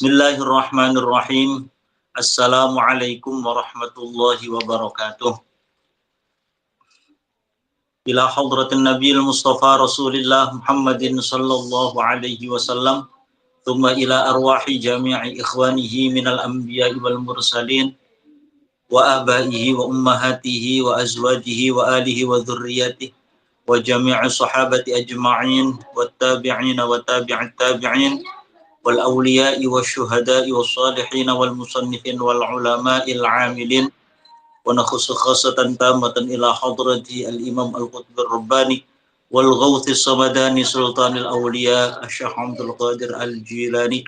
Bismillahirrahmanirrahim. Assalamualaikum warahmatullahi wabarakatuh. Ila hadratin Nabiyil Mustafa Rasulillah Muhammadin sallallahu alaihi wasallam. Thumma ila arwahi jami'i ikhwanihi minal anbiya'i wal mursalin wa abaihi wa ummahatihi wa azwajihi wa alihi wa dhurriyyatihi wa jami'i sahabati ajma'in wa tabi'ina wa tabi'at tabi'in wal awliya'i wasyuhada'i wassalihin wal musannifin wal ulama'il 'amilin wa nakhussu khassatan tamatan ila hadrati al imam al qutb ar rabbani wal ghawthi samadani sultanil awliya asy-syekh Abdul Qadir al Jilani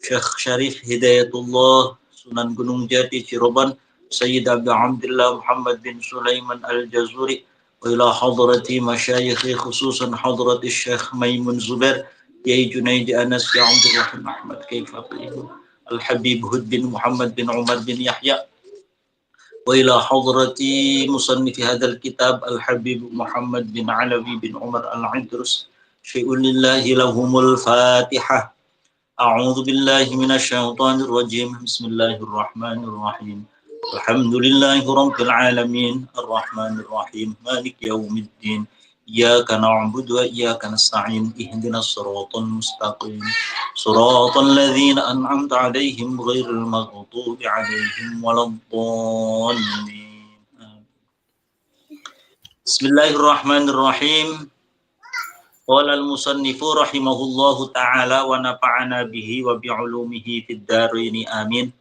Syekh Syarif Hidayatullah Sunan Gunung Jati Cirebon Sayyid Abi Abdullah Muhammad bin Sulaiman al Jazuri wa ila hadrati masyayikhi khususan hadrati Syekh Maimun Zubair Kiai Junaidi Anas ya Abdul Rahim Ahmad Kaifaqihu Al-Habib Hud bin Muhammad bin Umar bin Yahya wa ila hadrati musannifi hadzal kitab Al-Habib Muhammad bin Alawi bin Umar Al-Idrus syai'ulillahi lahumul Fatihah. A'udzu billahi minasyaitonir rajim. Bismillahirrahmanirrahim. Alhamdulillahi rabbil alamin arrahmanir rahim maliki yaumiddin. Iyyaka na'budu wa iyyaka nasta'in ihdinas siratal mustaqim siratal ladzina an'amta 'alaihim ghairil maghdubi 'alaihim waladdallin. Bismillahirrahmanirrahim. Qala al-musannifu rahimahullahu ta'ala wa nafa'ana bihi wa bi'ulumihi fid dharain amin.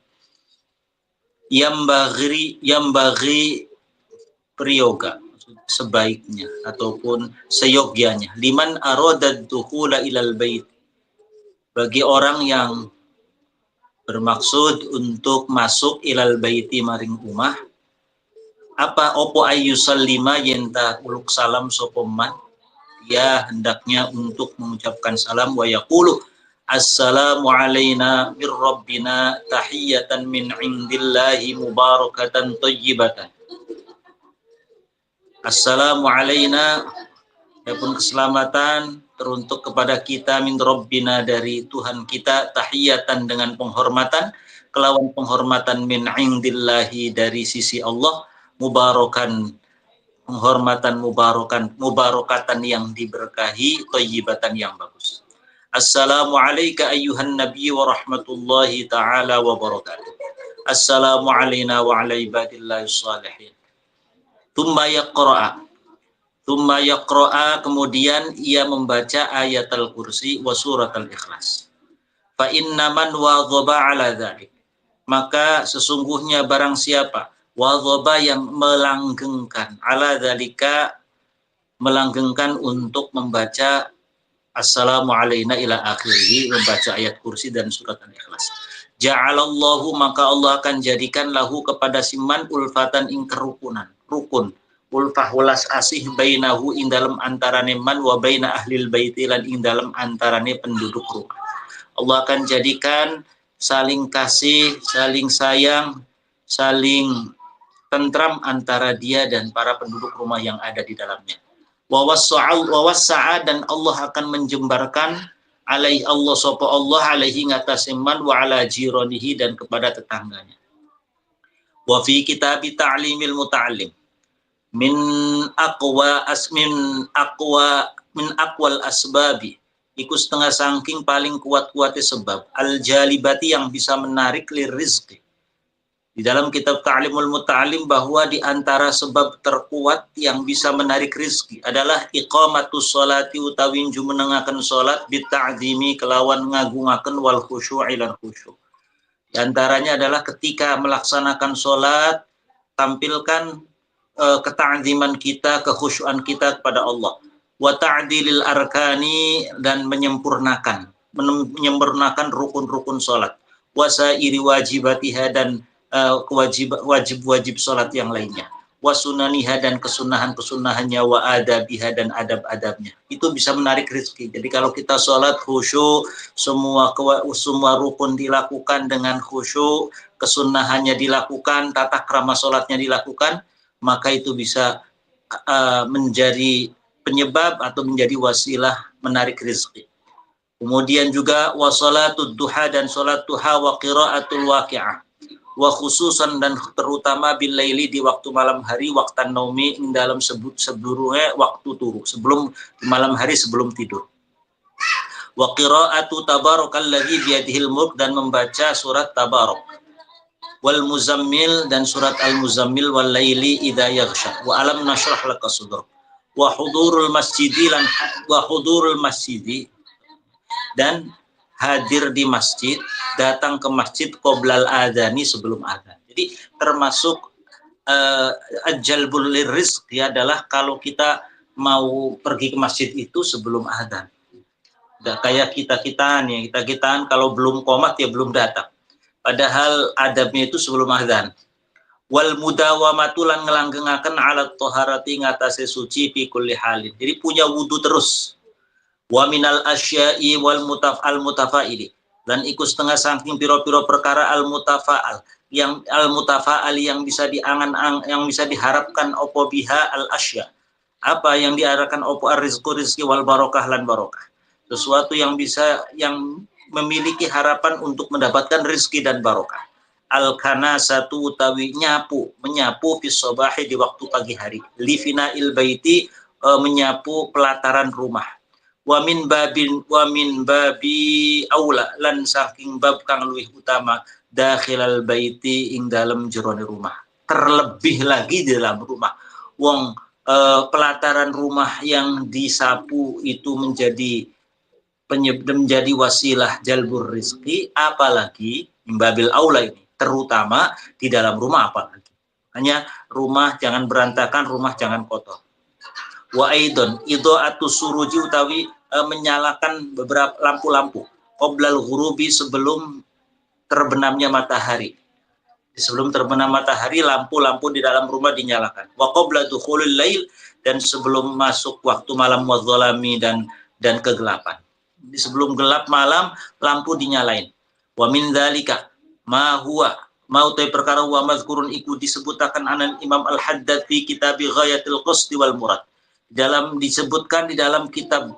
Yambaghi priyoga sebaiknya ataupun seyogyanya liman aradad dukhula ilal bait, bagi orang yang bermaksud untuk masuk ilal baiti maring umah, apa opo ayyusallima yenta uluk salam sopoman, ya hendaknya untuk mengucapkan salam wa yaqulu assalamu alaina mir rabbina tahiyatan min indillahi mubarakatan thayyibatan. Assalamu alaina, adapun keselamatan teruntuk kepada kita min rabbina dari Tuhan kita, tahiyatan dengan penghormatan, kelawan penghormatan min indillahi dari sisi Allah, mubarakan penghormatan mubarakatan yang diberkahi, thayyibatan yang bagus. Assalamu alayka ayyuhan nabiy wa rahmatullahi ta'ala wa barakatuh. Assalamu alayna wa ala ibadillahis shalihin. Tsumma yaqra'a, kemudian ia membaca ayat al-kursi wa surat al-ikhlas. Fa inna man wadhaba ala dzalik, maka sesungguhnya barang siapa wadhaba yang melanggengkan ala dzalika, melanggengkan untuk membaca assalamu alayna ila akhirih, membaca ayat kursi dan surat al-ikhlas, ja'alallahu, maka Allah akan jadikan lahu kepada siman ulfatan ing kerukunan, rukun, ulfah welas asih bainahu ing dalem antarane man wa baina ahlil baiti lan ing dalem antarane penduduk rumah. Allah akan jadikan saling kasih, saling sayang, saling tentram antara dia dan para penduduk rumah yang ada di dalamnya. Wa wassa'a, dan Allah akan menjembarkan alaihi Allah sapa Allah alaihi ngatasi man wa ala jiranihi, dan kepada tetangganya. Wa fi kitabi ta'limil muta'allim min aqwal asbabi, iku setengah saking paling kuat-kuatnya sebab al jalibati yang bisa menarik lir rizqi. Di dalam kitab Ta'limul Muta'allim bahwa di antara sebab terkuat yang bisa menarik rizki adalah iqamatus sholati, utawi jumenengaken salat bita'zimi kelawan ngagungaken wal khusyu'i lan khusyuk. Di antaranya adalah ketika melaksanakan salat tampilkan keta'ziman kita, kekhusyuan kita kepada Allah. Wa ta'dilil arkani, dan menyempurnakan rukun-rukun salat. Wa sa'iri wajibatiha, dan wajib salat yang lainnya. Wa sunaniha, dan kesunahan-kesunahannya, wa adabiha, dan adab-adabnya. Itu bisa menarik rezeki. Jadi kalau kita salat khusyuk, semua rukun dilakukan dengan khusyuk, kesunahannya dilakukan, tata krama salatnya dilakukan, maka itu bisa menjadi penyebab atau menjadi wasilah menarik rezeki. Kemudian juga wa salatud duha dan salat duha wa qiraatul waqi'ah. Wa khususan dan terutama bil laili di waktu malam hari waqtan naumi dalam sebelumnya waktu turu, sebelum malam hari sebelum tidur. Wa qiraatu tabarakalladzi biyadihil mulk dan membaca surat tabarak. Wal muzammil dan surat al-muzammil wal laili idza yaghsha wa alam nashrah laka sadrak. Wa hudurul masjidi dan hadir di masjid, datang ke masjid qoblal adzani sebelum adzan. Jadi termasuk ajalbul rizq ya adalah kalau kita mau pergi ke masjid itu sebelum adzan. Udah kayak kita kalau belum qomat ya belum datang. Padahal adabnya itu sebelum adzan. Wal mudawamatu lan ngelanggengaken ala thaharati ngatasé suci fi kulli halin. Jadi punya wudu terus. Wa minal asya'i wal mutafaili dan ikut setengah saking piro-piro perkara al mutafa'al yang bisa yang bisa diharapkan opo biha al asya, apa yang diarahkan opo rizki wal barokah lan barokah, sesuatu yang memiliki harapan untuk mendapatkan rizki dan barokah. Al kanasatu utawi menyapu fi sobahi di waktu pagi hari, livina il baiti menyapu pelataran rumah. Wa min babi aula lan saking bab kang luwih utama dakhilal baiti ing dalem jerone rumah, terlebih lagi di dalam rumah wong pelataran rumah yang disapu itu menjadi wasilah jalbur rizki, apalagi babil aula ini terutama di dalam rumah, apalagi hanya rumah jangan berantakan, rumah jangan kotor. Wa aidon idha'atu suruji utawi menyalakan beberapa lampu-lampu qoblal ghurubi sebelum terbenamnya matahari. Sebelum terbenam matahari lampu-lampu di dalam rumah dinyalakan. Wa qabla dukhulil lail dan sebelum masuk waktu malam wadh-dhalami dan kegelapan. Sebelum gelap malam lampu dinyalain. Wa min dzalika ma huwa mautai perkara wa mazkurun iku disebutaken anan Imam Al-Haddad fi kitab Ghayatul Qasdi wal Murad. Disebutkan di dalam kitab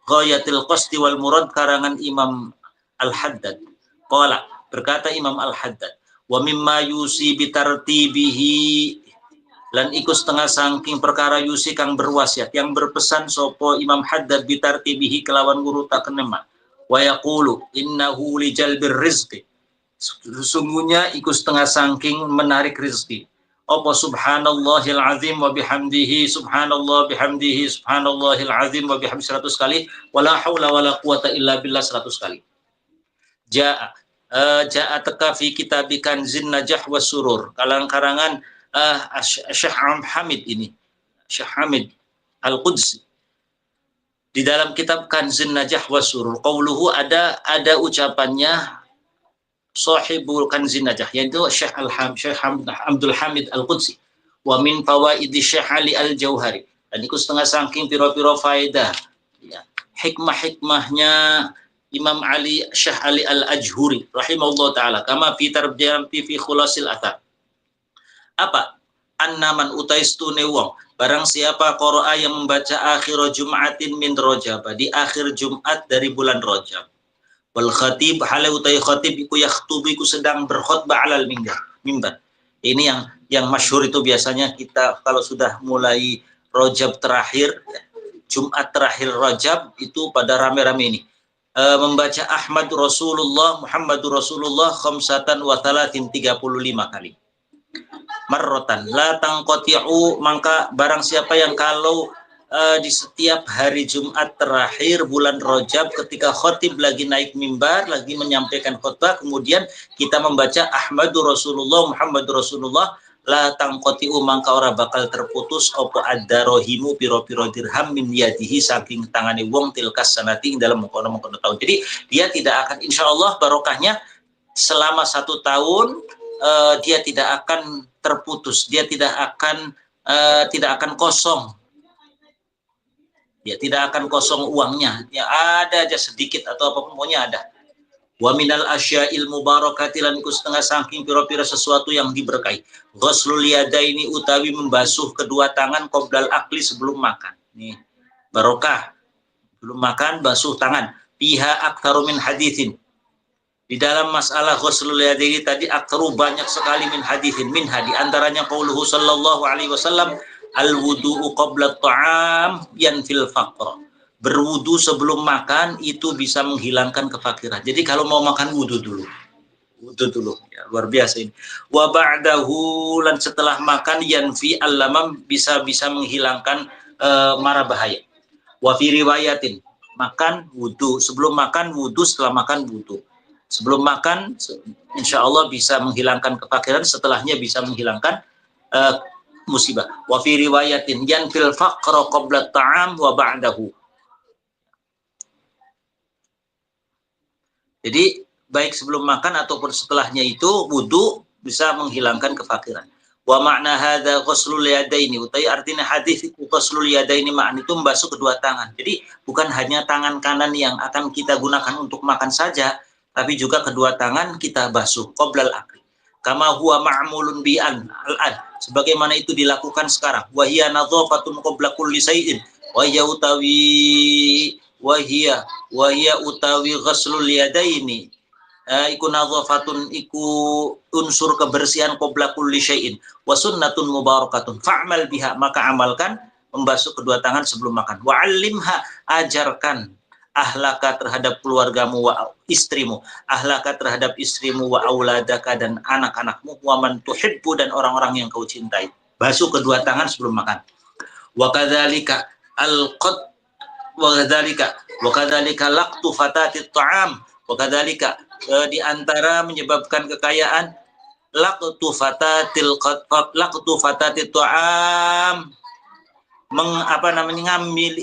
Ghayatul Qasdi wal Murad karangan Imam Al-Haddad. Qala berkata Imam Al-Haddad, wa mimma yusi bitartibihi lan iku setengah saking perkara yusi kang berwasiat yang berpesan sopo Imam Haddad bitartibihi kelawan ngurutaken nema. Wa yaqulu innahu li jalbir rizqi. Sesungguhnya iku setengah saking menarik rezeki. Apa subhanallahil azim wa bihamdihi subhanallah bihamdihi subhanallahil azim wa bihamdihi 100 kali, wala haula wala quwata illa billah 100 kali. Ja'a teka fi kitabi Kanzin Najah was Surur karangan Syekh Hamid ini, Syekh Hamid Al-Qudsi, di dalam kitab Kanzin Najah was Surur qauluhu ada ucapannya Sahibul Kanzin Najah, yaitu Syekh Abdul Hamid Al-Qudsi. Wa min fawaidi Syekh Ali Al-Jauhari, dan itu setengah saking piro-piro faedah ya, hikmah-hikmahnya Imam Ali Syekh Ali Al-Ajhuri rahimahullah taala kama fi tarbiyam fi khulasil athar. Apa? Annaman utaistune wong barang siapa qara'a yang membaca akhir Jum'atin min Rajab, di akhir Jumat dari bulan Rajab. Wal khatib halau utai khatib iku yakhtub iku sedang berkhutbah alal mimbar. Ini yang masyhur itu biasanya kita kalau sudah mulai Rajab terakhir, Jumat terakhir Rajab itu pada rame-rame ini membaca Ahmad Rasulullah Muhammadur Rasulullah khamsatan wa thalathin 35 kali. Marrotan la tangqati'u, maka barang siapa yang kalau di setiap hari Jumat terakhir bulan Rajab ketika khatib lagi naik mimbar lagi menyampaikan khutbah, kemudian kita membaca Ahmadur Rasulullah Muhammadur Rasulullah, la tangqati'u, maka ora bakal terputus opo ad-darahimu piro-piro dirham min yadihi saking tangane wong tilkas sanati dalam mengkono-mengkono tahun. Jadi dia tidak akan, insyaallah barokahnya selama 1 tahun dia tidak akan terputus, dia tidak akan kosong. Ya, tidak akan kosong uangnya. Ya, ada aja sedikit atau apapun pokoknya ada. Wa minal asya'il mubarakati lan iku setengah saking pira-pira sesuatu yang diberkahi. Ghuslul yadaini utawi membasuh kedua tangan qoblal akli sebelum makan. Nih, barokah. Belum makan basuh tangan. fiha aktsaru min haditsin. Di dalam masalah ghuslul yadaini tadi aktsaru banyak sekali min haditsin, minha di antaranya qauluhu sallallahu alaihi wasallam al-wudu'u qabla at-ta'am yanfil faqr. Berwudu sebelum makan itu bisa menghilangkan kefakiran. Jadi kalau mau makan wudu dulu. Wudu dulu. Ya, luar biasa ini. Wa ba'dahu, dan setelah makan yanfi al-lamam, bisa menghilangkan mara bahaya. Wa fi riwayatin, makan wudu, sebelum makan wudu, setelah makan wudu. Sebelum makan insya Allah bisa menghilangkan kefakiran, setelahnya bisa menghilangkan musibah. Wa fi riwayatin yanfil faqra qabla ta'am wa ba'dahu. Jadi baik sebelum makan ataupun setelahnya itu wudu bisa menghilangkan kefakiran. Wa makna hadza ghuslul yadaini, utai artinya hadis ghuslul yadaini makna itu membasuh kedua tangan. Jadi bukan hanya tangan kanan yang akan kita gunakan untuk makan saja, tapi juga kedua tangan kita basuh qoblal akli. Kama huwa ma'mulun bi'an al-an, sebagaimana itu dilakukan sekarang. Wa hiya nadhafatun qabla kulli shay'in wa hiya utawi ghuslul yadaini. Iku nadhafatun, iku unsur kebersihan qabla kulli syai'in wa sunnatun mubarakatun fa'mal biha, maka amalkan membasuh kedua tangan sebelum makan. Wa 'allimha, ajarkan ahlaka terhadap keluargamu wa istrimu, ahlaka terhadap istrimu wa auladaka dan anak-anakmu, wa man tuhibbu dan orang-orang yang kau cintai. Basuh kedua tangan sebelum makan. Wa kadzalika laqtu fatatit ta'am, wa kadzalika di antara menyebabkan kekayaan laqtu fatatit ta'am,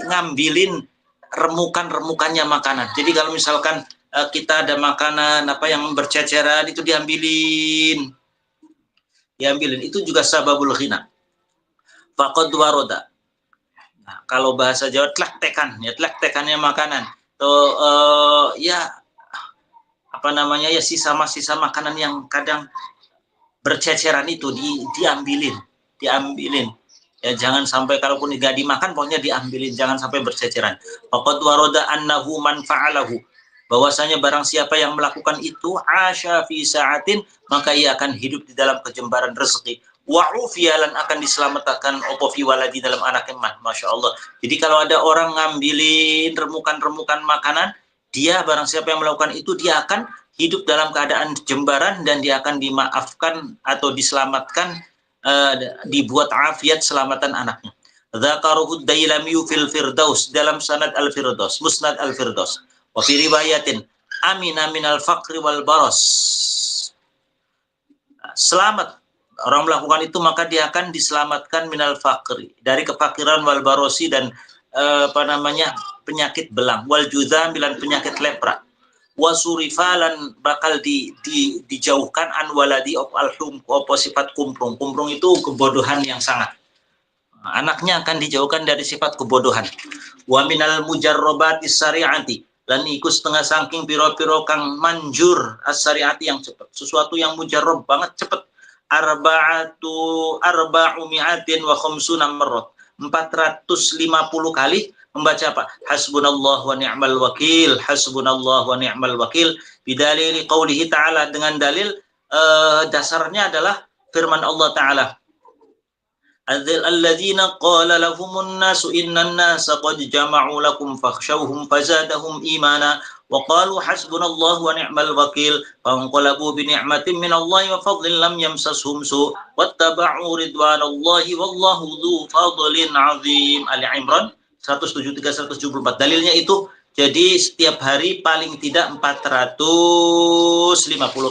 ngambilin remukannya makanan. Jadi kalau misalkan kita ada makanan yang berceceran, itu diambilin. Itu juga sababul ghina. Faqad waroda. Nah, kalau bahasa Jawa tlek-tekannya makanan. Sisa makanan yang kadang berceceran itu diambilin. Ya, jangan sampai kalaupun tidak dimakan, pokoknya diambilin, jangan sampai berceceran. Faqad waroda annahu man fa'alahu, bahwasanya barang siapa yang melakukan itu, asya fi sa'atin, maka ia akan hidup di dalam kejembaran rezeki. Wa ufiyalan, akan diselamatkan opo fi waladi, dalam anaknya. Masya Allah. Jadi kalau ada orang ngambilin remukan makanan, dia barang siapa yang melakukan itu, dia akan hidup dalam keadaan jembaran, dan dia akan dimaafkan atau diselamatkan, dibuat afiat selamatan anaknya. Dzakaruhu Dailami fil Firdaus, dalam sanad al-Firdaus, musnad al-Firdaus. Wa fi riwayatin amina minal faqri wal baras. Selamat orang melakukan itu, maka dia akan diselamatkan minal faqri, dari kefakiran, wal barosi, dan penyakit belang, wal judam, dan penyakit lepra. Wasurifalan, bakal dijauhkan an waladi al-hum, sifat kumprung. Kumprung itu kebodohan yang sangat. Anaknya akan dijauhkan dari sifat kebodohan. Wa minal mujarrobatis syari'ati, lan iku setengah saking piro-piro kang manjur as-syari'ati, yang cepat. Sesuatu yang mujarrob banget cepat. Arba'u mi'atin wa khamsuna marrat, 450 kali membaca apa? Hasbunallah wa ni'mal wakil, hasbunallah wa ni'mal wakil, bidalili qaulihi ta'ala, dengan dalil dasarnya adalah firman Allah Ta'ala, alladzina qala lahumun nasu innan nasa qad jama'u lakum fakhshawhum fazadahum imana wa qalu hasbunallah wa ni'mal wakil fanqalabu bi ni'matin minallahi wa fadlin lam yamsashum su wattaba'u ridwanallahi wallahu dzu fadlin 'azim. Ali Imran 173-174. Dalilnya itu, jadi setiap hari paling tidak 450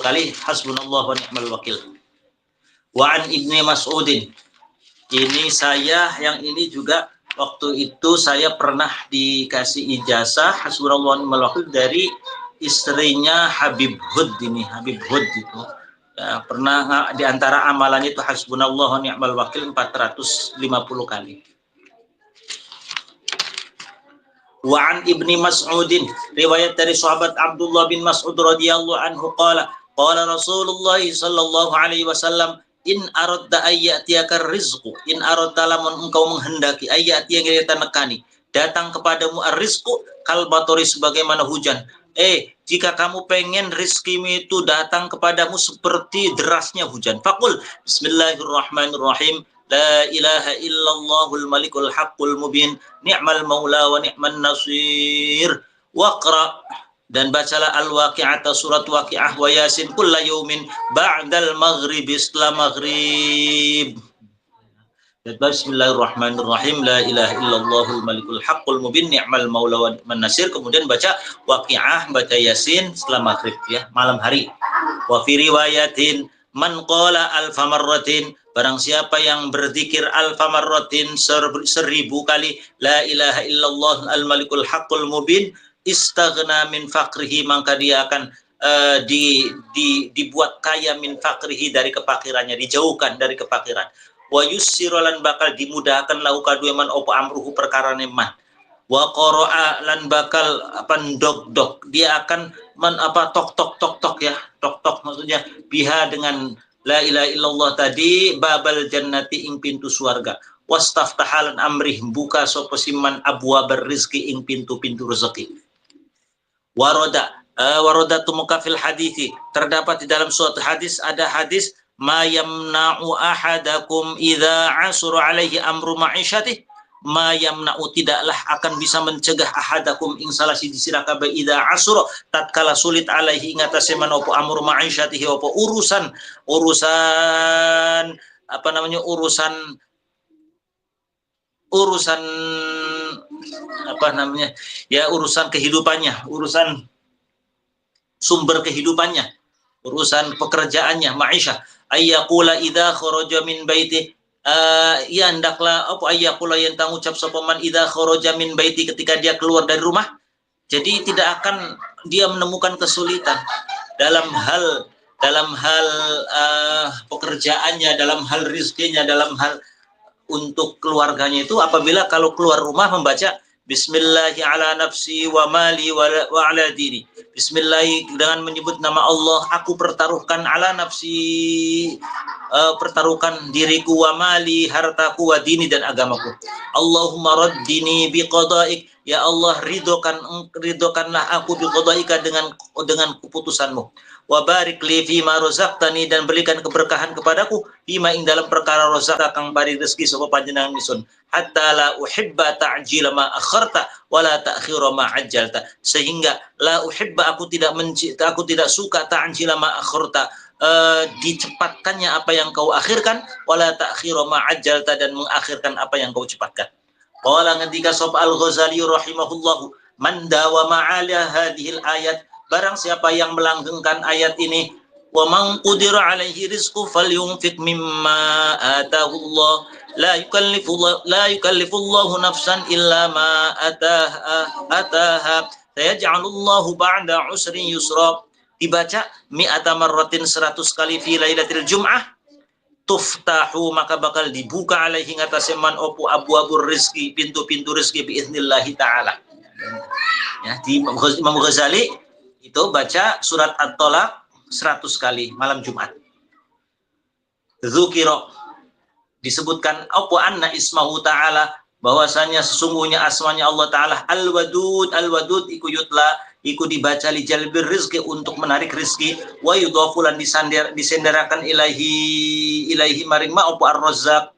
kali hasbunallah wa ni'mal wakil. Wa an Ibni Mas'udin, ini yang ini juga waktu itu saya pernah dikasih ijazah hasbunallah wa ni'mal wakil dari istrinya Habib Hud itu. Ya, pernah di antara amalannya itu hasbunallah wa ni'mal wakil 450 kali. Wa an Ibni Mas'udin, riwayat dari sahabat Abdullah bin Mas'ud radhiyallahu anhu, qala Rasulullah sallallahu alaihi wasallam, in aradda ayyatiyakar rizqu, in aradda lamun engkau menghendaki ayyati yang kita nekani, datang kepadamu ar-rizqu kal batari sebagaimana hujan. Jika kamu pengen rizkimu itu datang kepadamu seperti derasnya hujan. Faqul bismillahirrahmanirrahim. La ilaha illallahul malikul haqqul mubin. Ni'mal maula wa ni'man nasir. Waqra dan bacalah al-waqi'ata surat waqi'ah wa yasin kulla yaumin ba'dal maghribi setelah maghrib. Bismillahirrahmanirrahim. La ilaha illallahul malikul haqqul mubin ni'mal maula wa ni'man nasir. Kemudian baca waqi'ah, baca yasin setelah maghrib ya, malam hari. Wa fi riwayatin man qala alfa marratin, barang siapa yang berzikir alfa marratin 1000 kali la ilaha illallah al malikul haqqul mubin istaghna min faqrihi, maka dia akan dibuat kaya min faqrihi, dari kefakirannya, dijauhkan dari kefakiran. Wa yussirolan bakal dimudahkan lahu kadue man opo amruhu perkara neman. Wa qara'a lan bakal ndok dia akan tok ya, tok maksudnya biha dengan la ilaha illallah tadi babal jannati ing pintu surga. Wastaftahalan amrih buka sapa siman abwabar rizki ing pintu-pintu rezeki. Warodatu mukafil hadithi, terdapat di dalam suatu hadis, ada hadis ma yamna'u ahadakum idza asura alaihi amru ma'isyati, ma yamna'u tidaklah akan bisa mencegah ahadakum ing salah siji sira kabeh idza asura tatkala sulit alaihi ing atase manopo amru ma'isyatihi opo urusan urusan kehidupannya, urusan sumber kehidupannya, urusan pekerjaannya, ma'isyah. Ayyaqula idza kharaja min baiti, ya hendaklah ayyaqula yang tangucap sapa man idza kharaja min baiti, ketika dia keluar dari rumah. Jadi tidak akan dia menemukan kesulitan dalam hal pekerjaannya, dalam hal rizkinya, dalam hal untuk keluarganya itu apabila kalau keluar rumah membaca Bismillahi ala nafsi wa mali wa ala dini. Bismillahi dengan menyebut nama Allah, aku pertaruhkan ala nafsi, pertaruhkan diriku, wa mali, hartaku, wa dini, dan agamaku. Allahumma raddini biqadaik, ya Allah ridhokanlah aku biqadaika dengan keputusanmu. Wa barik li fima razaqtani, dan berikan keberkahan kepadaku fima ing dalam perkara razaqta kang bari rezeki sapa panjenengan ingsun, hatta la uhibba ta'jila ma akharta wa la ta'khira ma ajjalta, sehingga la uhibba aku tidak suka ta'jila ma akharta, dicepatkannya apa yang kau akhirkan, wala ta'khira ma ajjalta, dan mengakhirkan apa yang kau cepatkan. Qala ngendika sapa Al-Ghazali rahimahullahu, man dawama ala hadhil ayat, barang siapa yang melanggengkan ayat ini, wa man qudira alaihi rizqu falyunfiq mimma atahullah la yukallifullahu nafsan illa ma ataha sayaj'alullahu ba'da usrin yusra. Dibaca mi'ata marratin 100 kali fi lailatul jum'ah, tuftahu maka bakal dibuka alaihi ngatasé man opo abwabur rizki, pintu-pintu rezeki biiznillahi taala. Ya, di Imam Ghazali itu baca surat At-Tolaq 100 kali malam Jumat. Dzukira, disebutkan apa anna ismahu ta'ala, bahwasanya sesungguhnya asmanya Allah Ta'ala Al-Wadud. Al-Wadud iku yutla, iku dibaca li jalbir rizki, untuk menarik rizki, wa yudhafulan disenderakan ilaihi maring ma apa ar-Razzaq.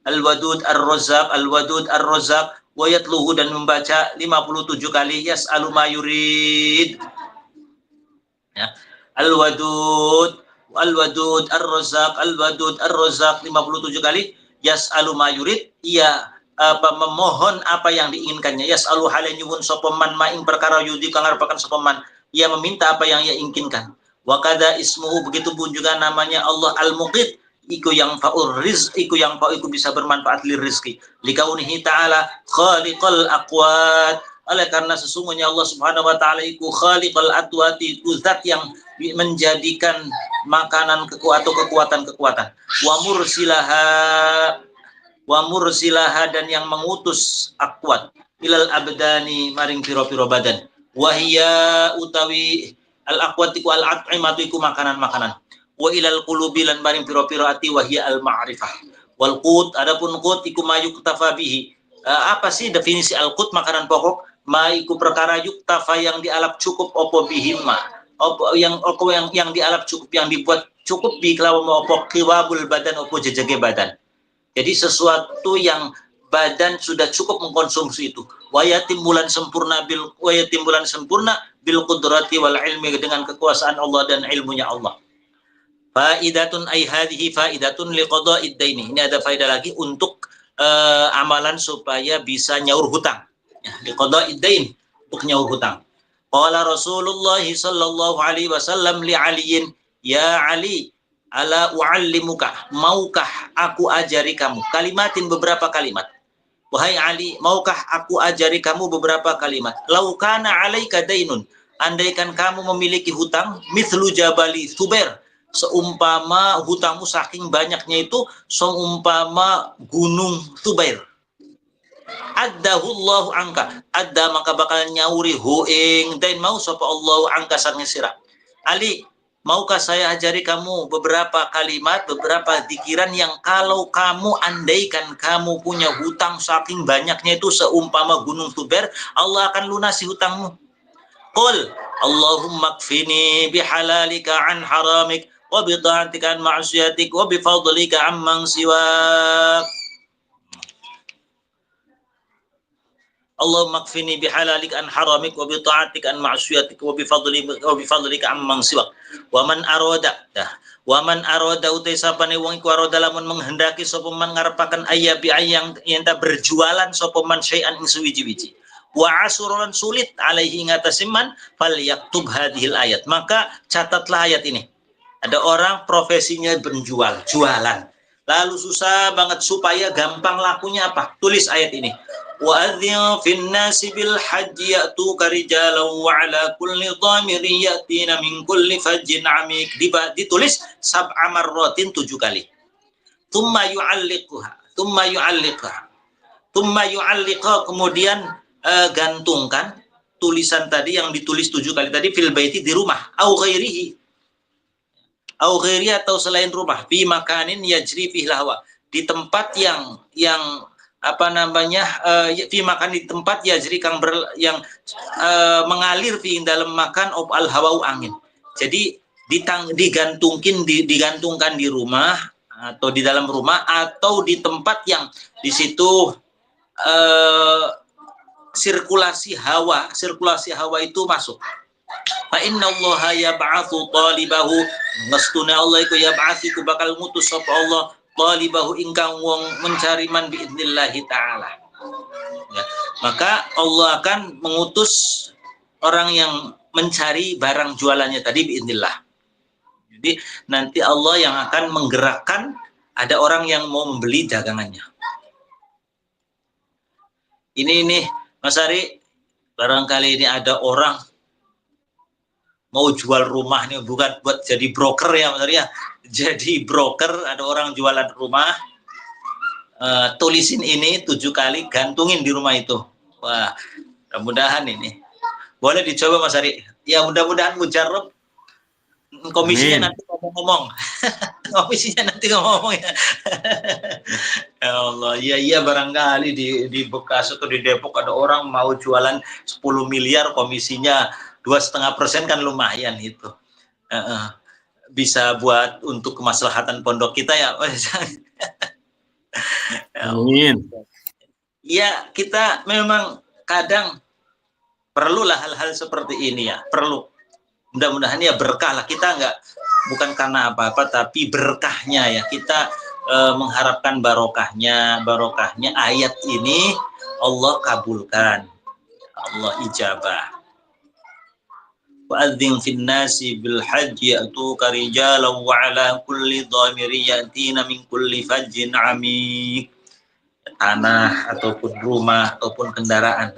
Al-Wadud ar-Razzaq, Al-Wadud ar-Razzaq, wa yatluhu, dan membaca 57 kali yas'alu ma yurid. Ya. Al-Wadud ar-Razzaq, Al-Wadud ar-Razzaq 57 kali. Yas'alu ma yurid, ia memohon apa yang diinginkannya. Yas'alu hale nyuwun sapa man ma ing perkara yudi kang ngarepaken sapa man, ia meminta apa yang ia inginkan. Wa kadza ismuhu, begitu pun juga namanya Allah Al-Muqit, iku yang fa'ur rizq, iku bisa bermanfaat lir rizki. Likaunihi ta'ala khaliqal aqwat, oleh karena sesungguhnya Allah Subhanahu wa taala iku khaliqal atwati, itu zat yang menjadikan makanan kekuatan. Wa mursilaha dan yang mengutus akwat ilal abdani maring piro-piro badan. Wa hiya utawi al akwat iku al at'imatu iku makanan-makanan. Wa ilal qulubi lan maring piro-piro ati wa hiya al ma'rifah. Wal qut, adapun qut iku mayuk tafabihi, Apa sih definisi al-qut? Makanan pokok. Maiku perkara yuktafa yang dialap cukup opo bihima. Opo yang dialap cukup, yang dibuat cukup bi kelawan opo kiwabul badan opo jejege badan. Jadi sesuatu yang badan sudah cukup mengkonsumsi itu. Wayatim bulan sempurna bil qudrati wal ilmi, dengan kekuasaan Allah dan ilmunya Allah. Faidatun ay hadhihi faidatun liqada'id daini. Ini ada faedah lagi untuk amalan supaya bisa nyaur hutang. Ya, liqada'id dain, untuk nyaur hutang. Qala Rasulullah sallallahu alaihi wasallam li Aliin, ya Ali, ala uallimuka, maukah aku ajari kamu kalimatin, beberapa kalimat. Wahai Ali, maukah aku ajari kamu beberapa kalimat. Lau kana alaika dainun, andaikan kamu memiliki hutang, mithlu jabali Thubair, seumpama hutangmu saking banyaknya itu seumpama gunung Thubair. Addahullahu angka, adda maka bakal nyauri huing dain mau sapa Allah angka sang sira. Ali, maukah saya ajari kamu beberapa kalimat, beberapa zikiran yang kalau kamu andaikan kamu punya hutang saking banyaknya itu seumpama gunung Thubair, Allah akan lunasi hutangmu. Qul Allahumma kfini bihalalika an haramik wa bi ta'atika an ma'siyatik wa bi fadlika amman siwak. Allahumma kfini bihalalik an haramik wa bi ta'atik an ma'siyatik wa bi fadlika amman siwak. Wa man arada utai sapane wong iku arada lamun menghendaki sapa man ngarepaken ayabi yang enta berjualan sapa man syai'an ing suwiji-wiji. Wa asuran sulit alaihi ngatasiman fal yaktub hadhil ayat. Maka catatlah ayat ini. Ada orang profesinya penjual, jualan. Lalu susah banget supaya gampang lakunya apa? Tulis ayat ini. Wa adzin fin nasi bil hajji ya'tuka rijalan wa ala kulli dhamirin ya'tina min kulli fajjin 'amik. Ditulis sab'a marratin 7 kali. Tsumma yu'alliqha, kemudian gantungkan tulisan tadi yang ditulis 7 kali tadi fil baiti, di rumah, au ghairihi atau selain rumah, fi makanin yajri fihi lahwa, di tempat yang apa namanya, fi makan, di tempat yajri yang mengalir fi dalam makan op al hawau angin. Jadi digantungkan di rumah atau di dalam rumah atau di tempat yang di situ sirkulasi hawa itu masuk. Fa inna Allah yab'atsu talibahu, ngastuna Allah iku yab'atsiku bakal ngutus sapa Allah talibahu ingkang wong mencari man biidnillahi ta'ala. Ya, maka Allah akan mengutus orang yang mencari barang jualannya tadi biidnillah. Jadi nanti Allah yang akan menggerakkan, ada orang yang mau membeli dagangannya. Ini Mas Ari, barangkali ini ada orang mau jual rumah nih, bukan buat jadi broker ya Mas Ari ya. Jadi broker, ada orang jualan rumah, tulisin ini 7 kali, gantungin di rumah itu. Wah, mudah-mudahan ini boleh dicoba Mas Ari. Ya mudah-mudahan mujarab, komisinya nanti ngomong. Komisinya nanti ngomong ya. Ya Allah, iya barangkali di Bekasi atau di Depok ada orang mau jualan 10 miliar, komisinya 2,5% kan lumayan itu. Bisa buat untuk kemaslahatan pondok kita ya. Amin. Ya, kita memang kadang perlulah hal-hal seperti ini ya, perlu. Mudah-mudahan ya berkah lah, kita bukan karena apa-apa tapi berkahnya ya, kita mengharapkan barokahnya ayat ini Allah kabulkan, Allah ijabah. Wa'adzin fin nasi bil hajji ya'tuka rijalan wa ala kulli dhamirin ya'tina min kulli fajjin 'amik. Tanah ataupun rumah ataupun kendaraan.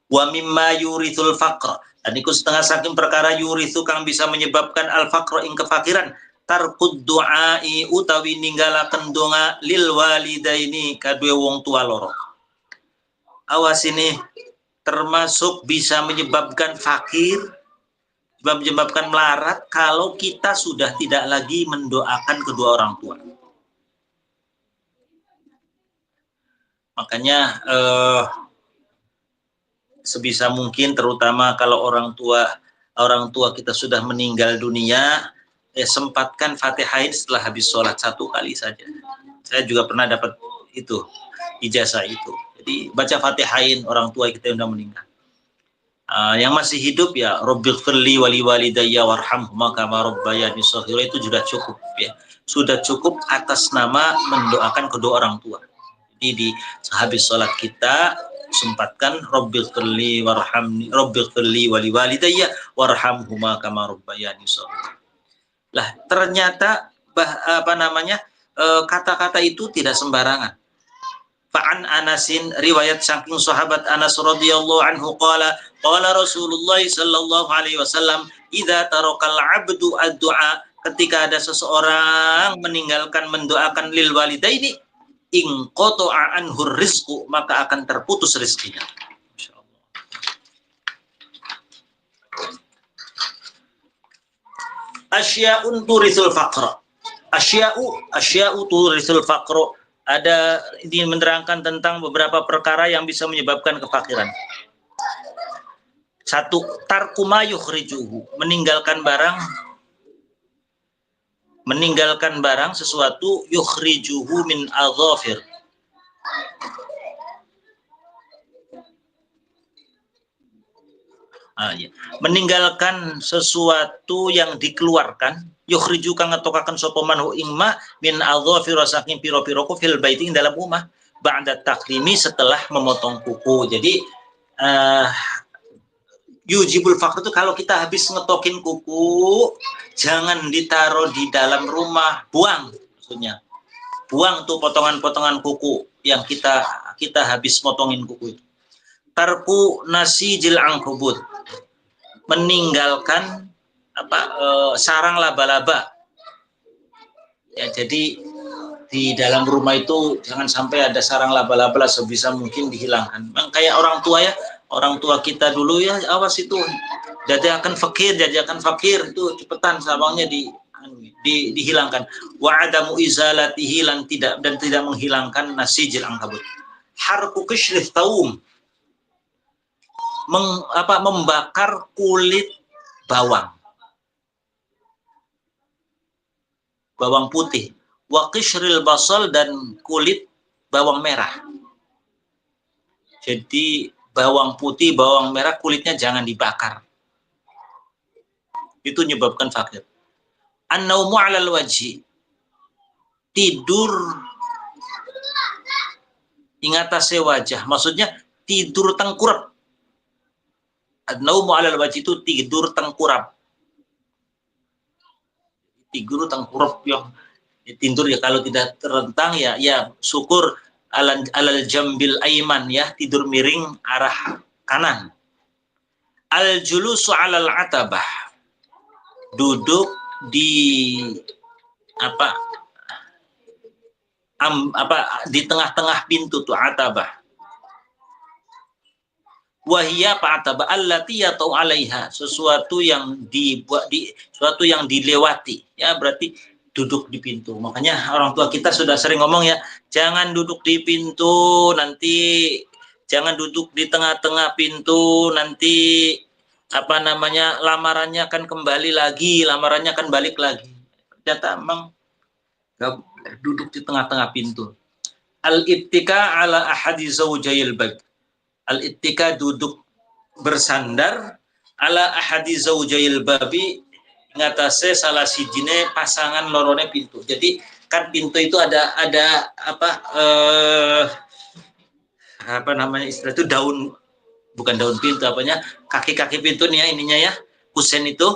Wa mimma yurithul faqr, dan iku setengah saking perkara yurithu kang bisa menyebabkan al faqr ing kefakiran, tarkud du'ai utawi ninggalaken donga lil walidaini kadue wong tua loro. Awas ini termasuk bisa menyebabkan fakir, menyebabkan melarat kalau kita sudah tidak lagi mendoakan kedua orang tua. Makanya sebisa mungkin, terutama kalau orang tua kita sudah meninggal dunia, sempatkan Fatihain setelah habis sholat 1 kali saja. Saya juga pernah dapat itu, ijazah itu. Jadi baca Fatihain orang tua kita yang sudah meninggal. Yang masih hidup ya Rabbighfirli wali walidayya warhamhuma kama rabbayani shaghira, itu sudah cukup ya. Sudah cukup atas nama mendoakan kedua orang tua. Jadi di habis sholat kita sempatkan Rabbighfirli warhamni Rabbighfirli wali walidayya warhamhuma kama rabbayani shaghira. Lah ternyata kata-kata itu tidak sembarangan. Fa'an Anasin, riwayat saking sahabat Anas radhiyallahu anhu, qala Rasulullah sallallahu alaihi wasallam, idza tarakal 'abdu ad-du'a, ketika ada seseorang meninggalkan mendoakan lil walidaini, in qata'a anhu rizqu, maka akan terputus rezekinya. Asya'un turisul faqra. Asya'u turisul faqra. Ada ini menerangkan tentang beberapa perkara yang bisa menyebabkan kefakiran. 1, tarkuma yukhrijuhu, meninggalkan barang sesuatu, yukhrijuhu min adzafir, meninggalkan sesuatu yang dikeluarkan, yukhriju kang ngetokaken sapa manhu ingma min adzafir saking pira-pira fil baiti dalam rumah, ba'da taklimi, setelah memotong kuku. Jadi yujibul faqr itu kalau kita habis ngetokin kuku, jangan ditaruh di dalam rumah, buang, maksudnya buang tuh potongan-potongan kuku yang kita habis motongin kuku itu. Tarku nasijil angkubut, meninggalkan sarang laba-laba. Ya, jadi di dalam rumah itu jangan sampai ada sarang laba-laba, sebisa mungkin dihilangkan. Memang kayak orang tua kita dulu ya, awas itu jadi akan fakir itu cepetan sarangnya dihilangkan. Wa adamu izalatihi, dan tidak menghilangkan nasijil angkabut. Harku kishrif taum, membakar kulit bawang putih, wa qishril basal, dan kulit bawang merah. Jadi bawang putih, bawang merah, kulitnya jangan dibakar. Itu menyebabkan fakir. An-naumu 'alal wajhi, tidur ingatase wajah, maksudnya tidur tengkurap. An-naumu 'alal wajhi itu tidur tengkurap. Tidur tengkurap yang tidur ya, kalau tidak terentang ya syukur alal jambil aiman, ya tidur miring arah kanan. Al julusu 'alal atabah, duduk di di tengah-tengah pintu tuh atabah. Wahiyya atabah allati yatau 'alaiha, sesuatu yang dilewati, ya berarti duduk di pintu. Makanya orang tua kita sudah sering ngomong ya, jangan duduk di pintu, nanti jangan duduk di tengah-tengah pintu, nanti lamarannya akan kembali lagi, lamarannya akan balik lagi. Ternyata emang duduk di tengah-tengah pintu. Al-ittika ala ahadi zawjayil bab. Al-ittika, duduk bersandar, ala ahadi zawjayil babi, ngatasé salah sijine pasangan lorone pintu. Jadi kan pintu itu ada istilah itu bukan daun pintu, kaki-kaki pintu nih ya, ininya ya, kusen itu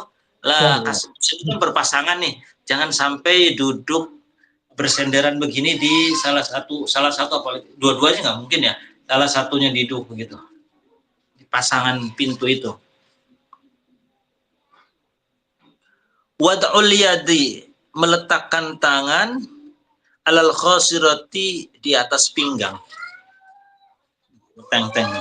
lah, kusen itu kan berpasangan nih, jangan sampai duduk bersenderan begini di salah satu apalagi dua-duanya nggak mungkin ya, salah satunya duduk begitu di pasangan pintu itu. Wad'ul yadi, meletakkan tangan, alal khasirati, di atas pinggang. Teng-teng.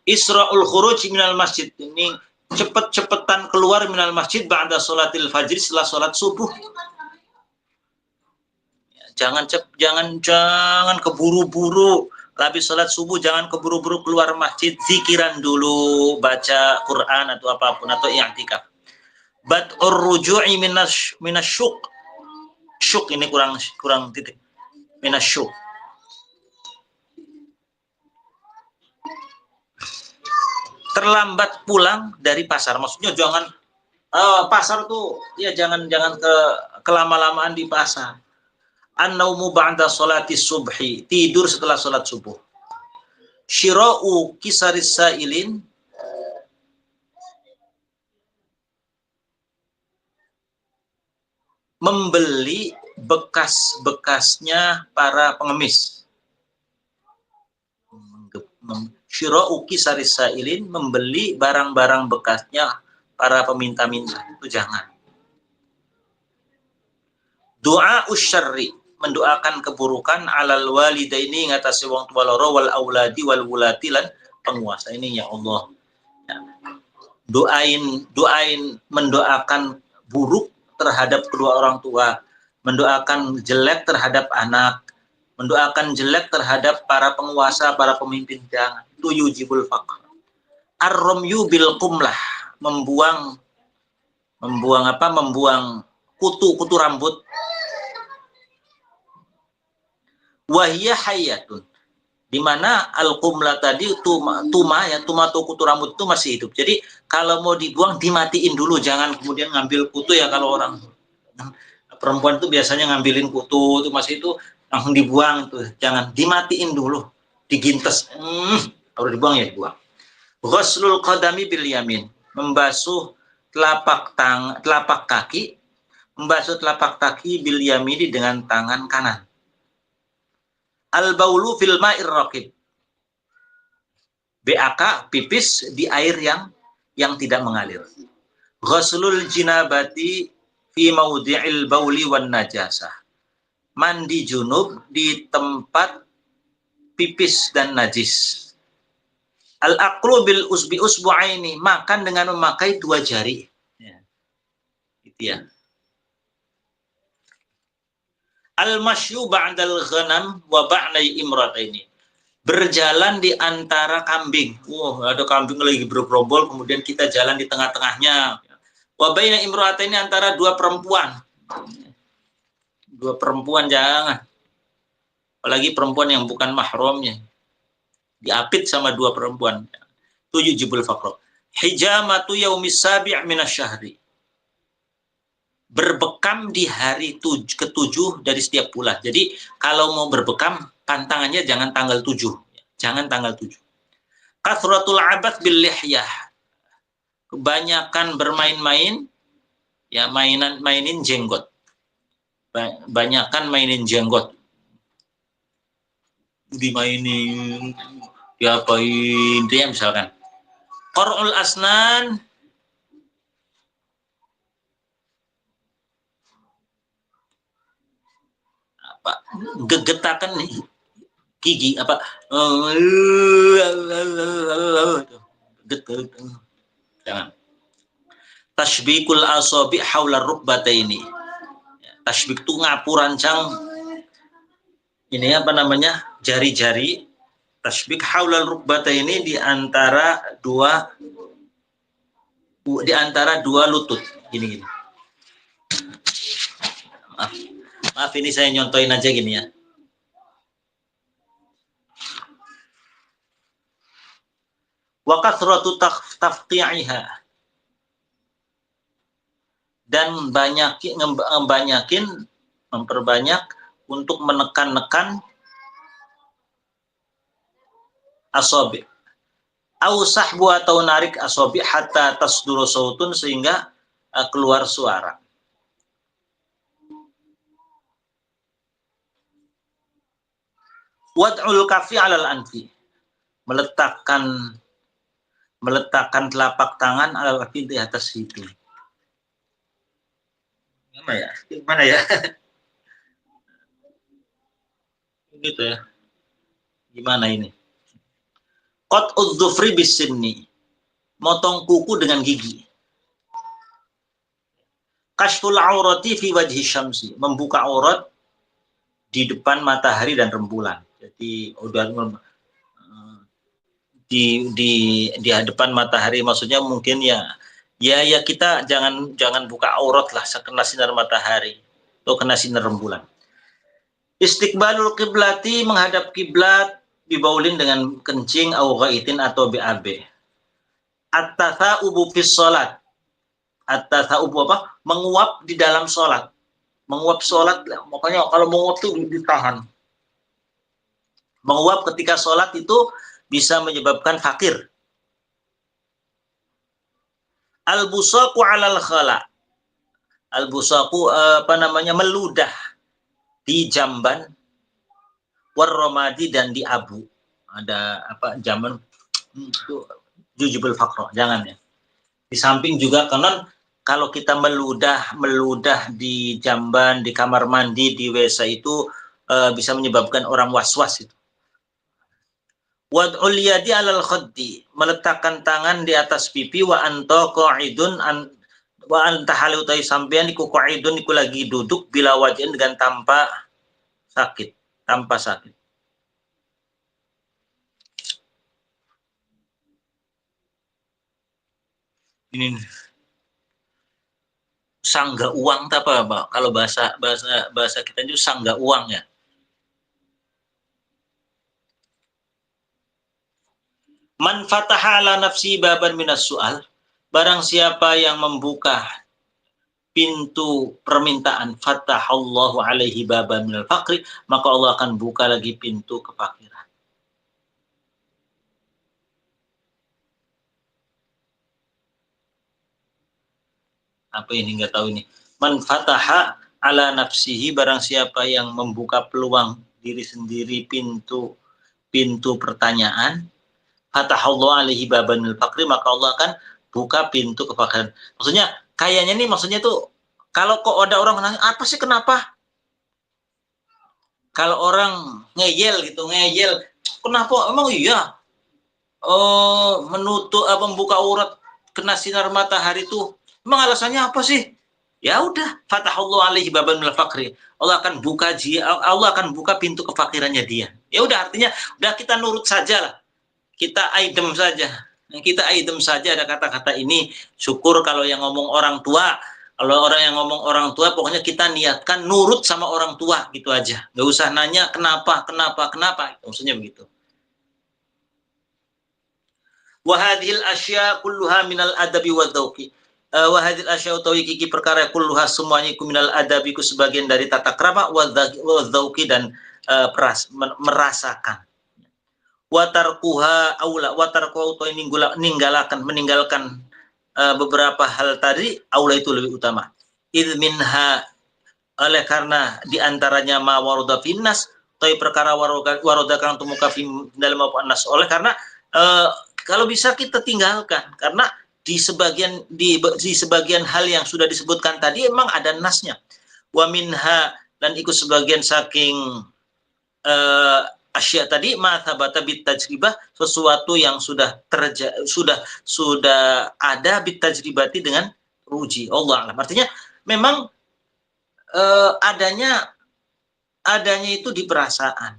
Isra'ul khuruj minal masjid, ini cepet-cepetan keluar minal masjid ba'da sholatil fajr, setelah sholat subuh. jangan keburu-buru. Habis sholat subuh jangan keburu-buru keluar masjid, zikiran dulu, baca Quran atau apapun, atau i'tikaf. Bad'ur ruju'i minasyuk. Syuk ini kurang titik. Minasyuk. Terlambat pulang dari pasar. Maksudnya jangan pasar tuh ya jangan kelama-lamaan di pasar. An-naumu ba'da sholati subhi, tidur setelah sholat subuh. Syira'u kisaris sa'ilin, membeli bekas-bekasnya para pengemis. Syira'u kisaris sa'ilin, membeli barang-barang bekasnya para peminta-minta. Itu jangan. Doa usyarri, mendoakan keburukan, alal walidaini, ngatasi wong tua loro, wal auladi wal wulati, lan penguasa. Ini ya Allah. Ya. Doain mendoakan buruk terhadap kedua orang tua, mendoakan jelek terhadap anak, mendoakan jelek terhadap para penguasa, para pemimpin. Jangan. Itu yujibul faqr. Ar-ramyu bil qumlah, membuang kutu rambut. Wahiyah hayatun, di mana al-qumlah tadi tuma tuh kutu rambut itu masih hidup. Jadi kalau mau dibuang dimatiin dulu, jangan kemudian ngambil kutu ya. Kalau orang perempuan itu biasanya ngambilin kutu itu masih itu langsung dibuang tuh, jangan, dimatiin dulu, digintes, kalau dibuang ya dibuang. Ghuslul qadami bil yamin, membasuh telapak kaki, membasuh telapak kaki bil yamini dengan tangan kanan. Al-baulu fil ma'ir raqib, BAK, pipis di air yang tidak mengalir. Ghuslul jinabati fi maudhi'il bauli wan najasah, mandi junub di tempat pipis dan najis. Al-aqlu bil usbu'aini, makan dengan memakai 2 jari. Ya. Itu ya. Al-masyu ba'dal ghanam wa ba'nai imrataini, berjalan di antara kambing. Ada kambing lagi bergerombol, kemudian kita jalan di tengah-tengahnya. Wa baina imrataini, antara 2 perempuan. 2 perempuan jangan. Apalagi perempuan yang bukan mahramnya. Diapit sama 2 perempuan. Itu yujibul faqr. Hijamatu yaumis sabi' minasyahri, berbekam di hari ke-7 dari setiap bulan. Jadi kalau mau berbekam, pantangannya jangan tanggal 7. Jangan tanggal 7. Kathratul abath bil lihyah, kebanyakan bermain-main, ya mainin jenggot. Banyakan mainin jenggot. Dimainin, diapain, itu ya misalkan. Qar'ul asnan, gegetakan nih gigi, jangan. Tashbikul asabi haular rukbataini, tashbik itu ngapu rancang ini jari-jari. Tashbik haulal rukbataini, di antara dua lutut, gini. Maaf ini saya nyontoin aja gini ya. Wa kathratu tafqi'iha, dan memperbanyak untuk menekan-nekan asabi. Au sahbu, atau narik asabi, hatta tasduru sautun, sehingga keluar suara. Wad'ul kafi 'alal anfi, meletakkan telapak tangan alal kafi, di atas hidung. Gimana ya? Gitu ya. Gimana ini? Qat'udz dzufri bisinni, motong kuku dengan gigi. Kashful aurati fi wajhi syamsi, membuka aurat di depan matahari dan rembulan. Jadi udah di hadapan matahari, maksudnya mungkin ya kita jangan buka aurat lah kena sinar matahari atau kena sinar rembulan. Istiqbalul kiblati, menghadap kiblat, bibaulin dengan kencing, au ghaitin atau BAB. At-tatha'ubu fis salat. At-tatha'ubu apa? Menguap di dalam salat. Menguap salat, makanya kalau menguap itu ditahan. Menguap ketika salat itu bisa menyebabkan fakir. Al-busaqu 'alal khala. Al-busaqu meludah di jamban, warromadi dan di abu. Ada jamban itu jujubul faqra, jangan ya. Di samping juga karena kalau kita meludah di jamban, di kamar mandi, di WC itu bisa menyebabkan orang was-was itu. Wad'ul yadi 'alal khaddi, meletakkan tangan di atas pipi, wa anta qa'idun wa anta halu tai sampean iku qa'idun iku lagi duduk bila wajin dengan tanpa sakit. Ini sangga uang apa, Pak? Kalau bahasa kita itu sangga uang ya. Man fataha ala nafsi baban minas su'al, barang siapa yang membuka pintu permintaan, fatahallahu alaihi baban minal faqri, maka Allah akan buka lagi pintu kefakiran. Apa ini, nggak tahu ini. Man fataha ala nafsihi, barang siapa yang membuka peluang diri sendiri pintu pertanyaan, fatahallahu alaihi baban minal faqri, maka Allah akan buka pintu kefakiran. Maksudnya kayaknya nih, maksudnya tuh kalau kok ada orang nanya, apa sih kenapa? Kalau orang ngeyel, kenapa? Emang iya menutup membuka aurat kena sinar matahari itu, emang alasannya apa sih? Ya udah, fatahallahu alaihi baban minal faqri, Allah akan buka pintu kefakirannya dia. Ya udah, artinya udah kita nurut saja lah. Kita idem saja ada kata-kata ini. Syukur kalau yang ngomong orang tua. Kalau orang yang ngomong orang tua, pokoknya kita niatkan nurut sama orang tua gitu aja. Gak usah nanya kenapa. Maksudnya begitu. Wahadil asya kulluha minal adabi wa dzauqi. Wahadil asya utawi kiki perkara kulluha semuanya iku minal adabi ku sebagian dari tata krama wa dzauqi dan merasakan. Watarkuha aula, watarkuha meninggalkan beberapa hal tadi, aula itu lebih utama. Idh minha, oleh karena diantaranya ma waroda finnas, toi perkara waroda kang tumuka dalam apa nas, oleh karena kalau bisa kita tinggalkan, karena di sebagian hal yang sudah disebutkan tadi emang ada nasnya. Wa minha, dan ikut sebagian saking asya tadi, ma'thabata bit tajribah, sesuatu yang sudah ada bit tajribati dengan uji. Allah alam. Artinya memang adanya itu di perasaan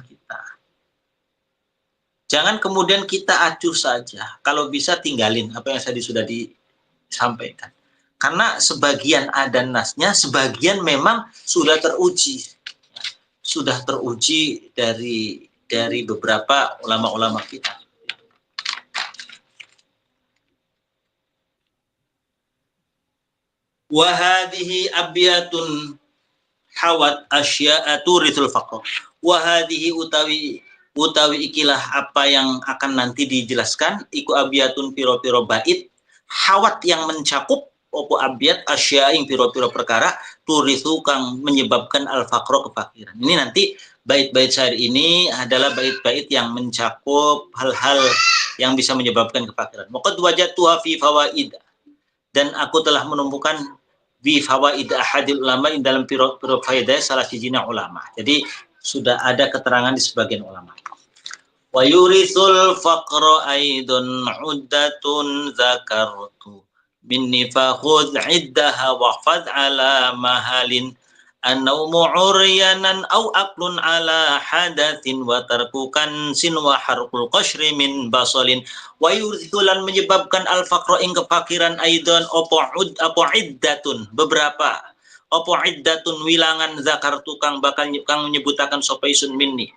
kita. Jangan kemudian kita acuh saja. Kalau bisa tinggalin apa yang tadi sudah disampaikan. Karena sebagian ada nasnya, sebagian memang sudah teruji dari beberapa ulama-ulama kita. Wa hadhihi abyatun hawat asya'a turithul faqr. Wa hadhihi utawi ikilah apa yang akan nanti dijelaskan, iku abyatun piro-piro bait hawat yang mencakup opo abyat asya ing piro-piro perkara turithu kang menyebabkan al-faqra kefakiran. Ini nanti bait-bait syari ini adalah bait-bait yang mencakup hal-hal yang bisa menyebabkan kefakiran. Maqad wajadtuha fi fawaid, dan aku telah menemukan bi fawaid ahadil ulama dalam piro-piro faedah salah sijina ulama. Jadi sudah ada keterangan di sebagian ulama. Wa yurithul faqra aidun uddatun zakartu minni fakhudh iddaha waqfad ala mahalin An-naumu uryanan au aqlun ala hadatsin wa tarkukan sin wa harqul qashri min basalin wa yurithulan menyebabkan al-faqra ing kefakiran aidan apa iddatun beberapa apa iddatun wilangan zakar tukang bakal kang menyebutakan sapa isun minni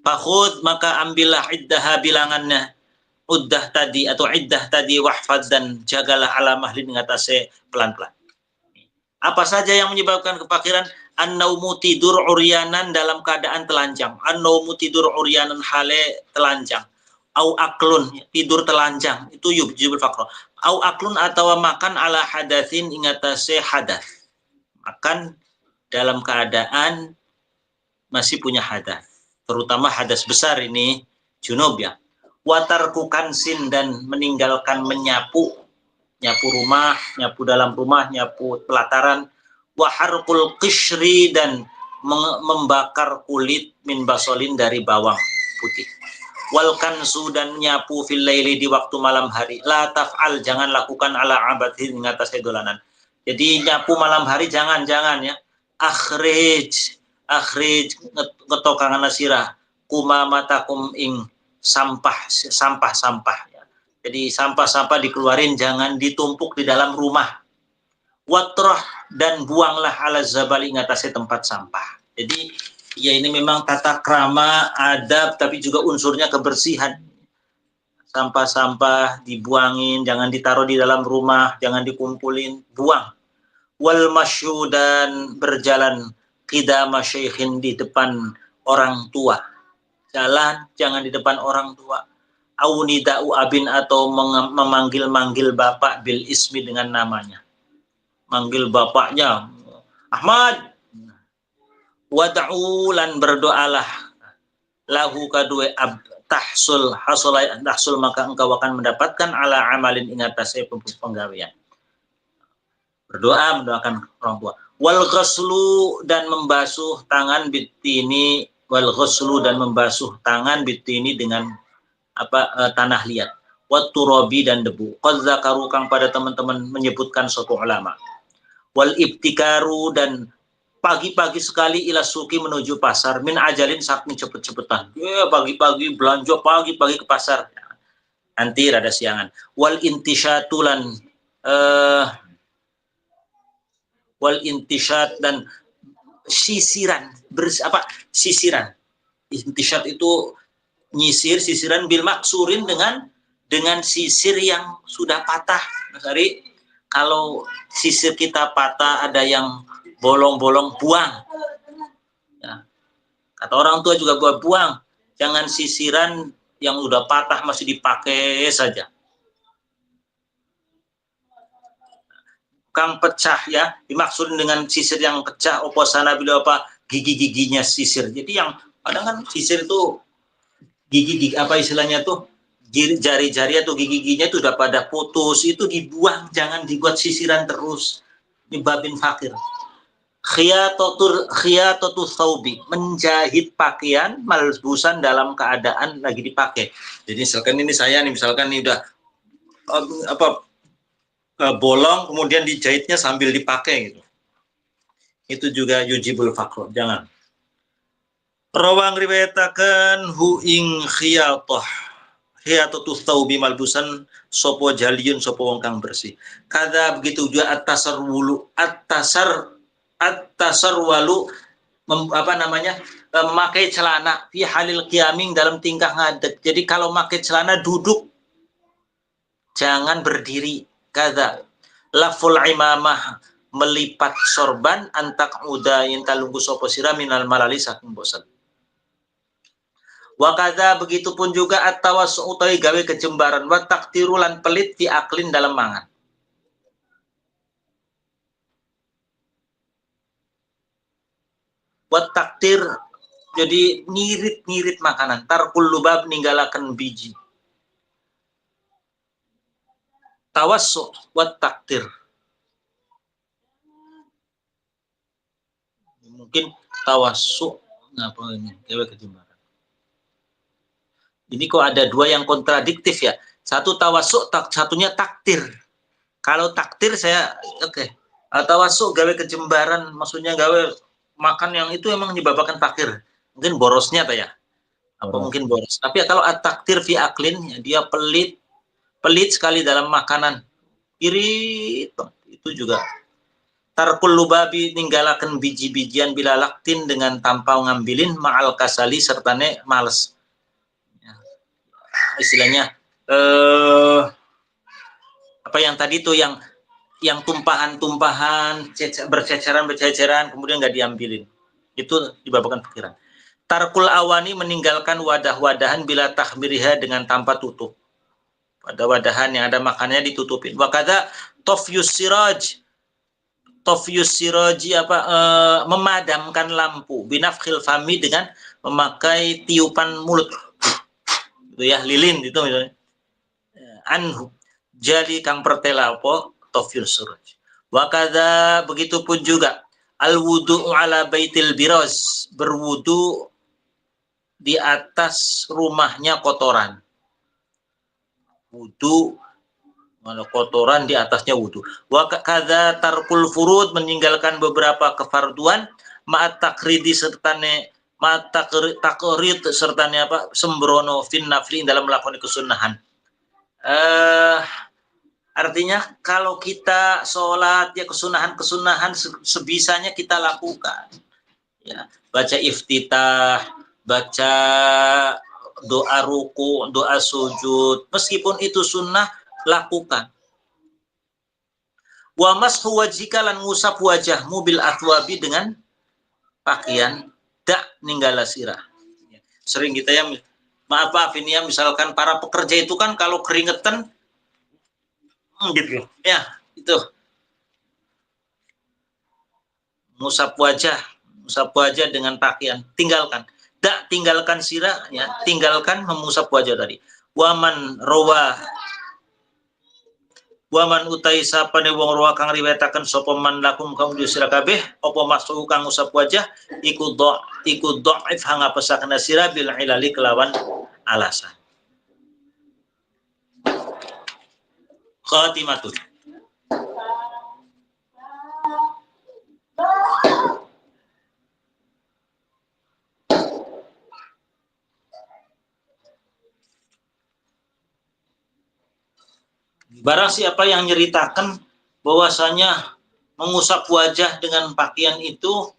fakhud maka ambillah iddaha bilangannya uddah tadi atau iddah tadi wahfad dan jagalah ala mahlin ngatasé pelan-pelan. Apa saja yang menyebabkan kefakiran? An-naumu tidur uryanan dalam keadaan telanjang. An-naumu tidur uryanan hale telanjang. Au aklun tidur telanjang. Itu yujibul faqra. Au aklun atau makan ala hadatsin ingatase hadas. Makan dalam keadaan masih punya hadas. Terutama hadas besar ini junub ya. Watarkukan sin dan meninggalkan menyapu rumah, nyapu dalam rumah, nyapu pelataran, waharqul qishri dan membakar kulit min basolin dari bawang putih. Wal kansu dan nyapu fil laili di waktu malam hari. La taf'al jangan lakukan ala abadin ngatas dolanan. Jadi nyapu malam hari jangan ya. Akhrij ngetokangan nasirah kumamatakum ing sampah. Jadi sampah-sampah dikeluarin, jangan ditumpuk di dalam rumah. Watroh dan buanglah ala zabali ngatasnya tempat sampah. Jadi ya ini memang tata krama, adab, tapi juga unsurnya kebersihan. Sampah-sampah dibuangin, jangan ditaruh di dalam rumah, jangan dikumpulin, buang. Wal masyu dan berjalan qidama syaikhin di depan orang tua. Jalan jangan di depan orang tua. Aunida'u abin atau memanggil-manggil bapak bil ismi dengan namanya. Manggil bapaknya Ahmad. Wad'u lan berdoalah lahu kadue tahsul maka engkau akan mendapatkan ala amalin ingatase penggawean. Berdoa mendoakan orang tua. Wal ghuslu dan membasuh tangan bitini dengan tanah liat, watturabi dan debu. Qad zakaru kang pada teman-teman menyebutkan suatu ulama. Wal ibtikaru dan pagi-pagi sekali ila suki menuju pasar min ajalin saking cepet-cepetan. Pagi-pagi belanja pagi-pagi ke pasar. Nanti rada siangan. Wal intisyatulan wal intisyat dan sisiran sisiran. Intisyat itu nyisir, sisiran bil maksurin dengan sisir yang sudah patah. Jadi kalau sisir kita patah ada yang bolong-bolong, buang. Ya. Kata orang tua juga buang. Jangan sisiran yang udah patah masih dipakai saja. Kang pecah ya, dimaksud dengan sisir yang pecah oposana bila gigi-giginya sisir. Jadi yang kadang kan sisir itu gigi apa istilahnya tuh jari-jari atau gigi-giginya itu udah pada putus, itu dibuang, jangan dibuat sisiran terus. Ini babin fakir. Khiyatatus thawbi, menjahit pakaian malbusan dalam keadaan lagi dipakai. Jadi misalkan ini udah bolong kemudian dijahitnya sambil dipakai gitu. Itu juga yujibul faqr, jangan. Rawang riwayataken hu ing khiyatatus thawbi malbusan sopo jaliyun sopo wong kang bersih. Kada begitu juga at-tasarwalu memakai celana fi halil qiyaming dalam tingkah ngadeg. Jadi kalau memakai celana duduk jangan berdiri. Kada laful imamah melipat sorban antak udain talunggu sopo sira minal malali saking bosan. Wakada begitupun juga at-tawassu utawi gawe kejembaran wa taktirulan pelit fi aklin dalam mangan. Wa taktir jadi ngirit-ngirit makanan, tarkul lubab ninggalaken biji. Tawassu wa taktir. Mungkin tawassu ngapa ini gawe kejembaran. Ini kok ada dua yang kontradiktif ya. Satu tawasuk, satunya taktir. Kalau taktir saya oke. Tawasuk gawe kejembaran, maksudnya gawe makan yang itu emang menyebabkan fakir. Mungkin borosnya apa ya? Apa mungkin boros. Tapi kalau at-taktir fi aklin, ya, dia pelit sekali dalam makanan. Irit itu juga. Tarkul lubabi ninggalakan biji-bijian bila laktin dengan tanpa ngambilin ma'al kasali sertane males. Ya, istilahnya apa yang tadi tuh yang tumpahan-tumpahan berceceran kemudian nggak diambilin, itu dibawakan pikiran. Tarkul awani meninggalkan wadah-wadahan bila tahmiriha dengan tanpa tutup. Pada wadahan yang ada makannya ditutupin. Wakada tofyus siraji memadamkan lampu binafkhil fami dengan memakai tiupan mulut. Itu ya, lilin itu misalnya. Anhu jadi kang pertela apa tofyus siraj. Wakada begitu pun juga al wudu ala baitil biraz, berwudu di atas rumahnya kotoran. Wudu mana kotoran di atasnya wudu. Wa kadza tarkul furud meninggalkan beberapa kefarduan ma'at takridi sertane ma'at takrid sertane apa sembrono fin nafli dalam melakukan kesunahan. Artinya kalau kita sholat ya kesunahan sebisanya kita lakukan. Ya, baca iftitah, baca doa ruku, doa sujud, meskipun itu sunnah lakukan. Wa mashu wajhika lan ngusap wajahmu bil athwabi dengan pakaian dak ninggala sirah. Sering kita ya, maaf ini ya, misalkan para pekerja itu kan kalau keringetan gitu ya, itu ngusap wajah dengan pakaian, tinggalkan sirah ya, tinggalkan mengusap wajah tadi. Waman utai sapane wong rawa kang riwayataken sapa man lakum kaum sira kabeh apa masuk kang ngusap wajah iku dhaif hanga pesakna sira bil ilali kelawan alasan. Khatimatun. Barang siapa yang nyeritakan bahwasanya mengusap wajah dengan pakaian itu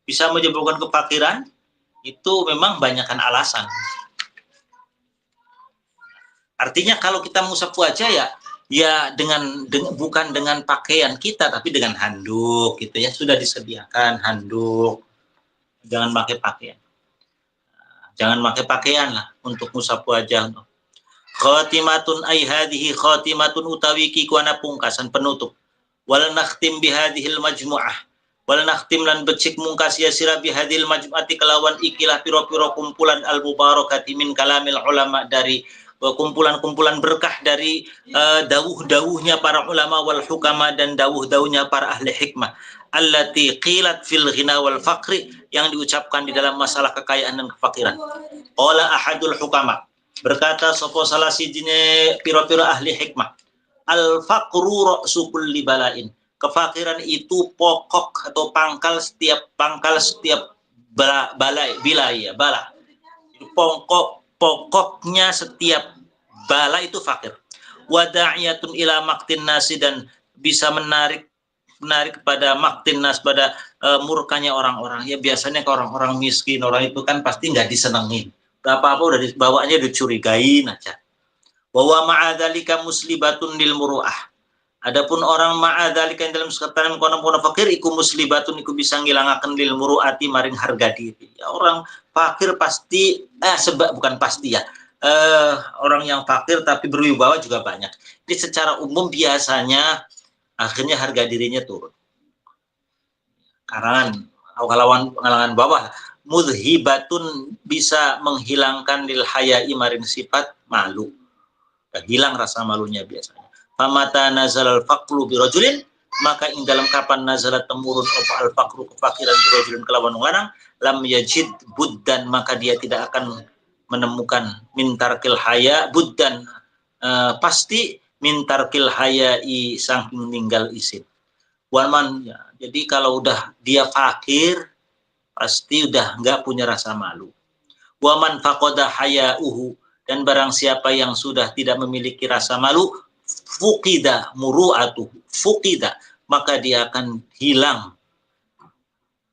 bisa menyebabkan kefakiran, itu memang banyakkan alasan. Artinya kalau kita mengusap wajah ya bukan dengan pakaian kita, tapi dengan handuk gitu ya, sudah disediakan handuk. Jangan pakai pakaian. Jangan pakai pakaian lah untuk mengusap wajah. Khatimatun ay hadhihi khatimatun utawi kikuana pungkasan penutup. Wal nakhtim bihadhil majmu'ah. Wal nakhtim lan becik mungkas ya sira bihadhil majmu'ati kelawan ikilah piro-piro kumpulan al-mubarakati min kalamil ulama, dari kumpulan-kumpulan berkah dari dawuh-dawuhnya para ulama wal hukama dan dawuh-dawuhnya para ahli hikmah allati qilat fil ghina wal faqri, yang diucapkan di dalam masalah kekayaan dan kefakiran. Qala ahadul hukama, berkata sapa salah sijine pira-pira ahli hikmah, al faqru ra'su kulli bala'in, kefakiran itu pokok atau pangkal setiap bala. Pokoknya setiap bala itu fakir. Wada'iyatun ila maktin nasi, dan bisa menarik kepada maktin nas, pada murkanya orang-orang. Ya biasanya ke orang-orang miskin, orang itu kan pasti nggak disenengin. Apa-apa udah dibawanya dicurigain aja. Wa ma'adzalika muslibatun lil muru'ah. Adapun orang ma'adzalika yang dalam sekatan kono fakir iku muslibatun, iku bisa ngilangaken lil muru'ati maring harga diri. Ya, orang fakir pasti bukan pasti ya. Orang yang fakir tapi berwibawa juga banyak. Jadi secara umum biasanya akhirnya harga dirinya turun. Kalangan bawah, mudhibatun bisa menghilangkan lil haya'i maring sifat malu. Dan hilang rasa malunya biasanya. Famata nazalal faqru birajulin, maka ing dalam kapan nazalat temurun apa al faqru kefakiran birajulin kelawan lanang, lam yajid buddan, maka dia tidak akan menemukan mintarkil haya buddan, pasti mintarkil hayai saking ninggal isin. Waman, ya, jadi kalau udah dia fakir pasti udah nggak punya rasa malu. Waman faqada hayauhu, dan barang siapa yang sudah tidak memiliki rasa malu, fuqida muru'atuhu, fuqida, maka dia akan hilang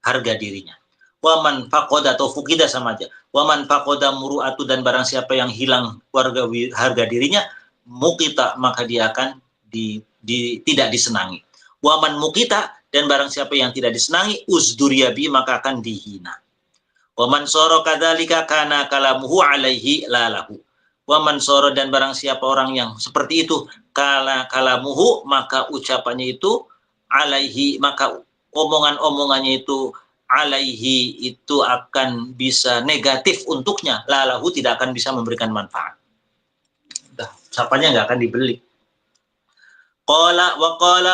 harga dirinya. Waman faqada atau fuqida sama aja. Waman faqada muru'atu, dan barang siapa yang hilang harga dirinya, mukita, maka dia akan tidak disenangi. Waman mukita, dan barang siapa yang tidak disenangi, uzduriyabi, maka akan dihina. Waman soro kadzalika kana kalamuhu alaihi lalahu. Waman soro, dan barang siapa orang yang seperti itu, kalamuhu, maka ucapannya itu, alaihi, maka omongan-omongannya itu, alaihi, itu akan bisa negatif untuknya, lalahu, tidak akan bisa memberikan manfaat. Sapanya nggak akan dibeli. Qala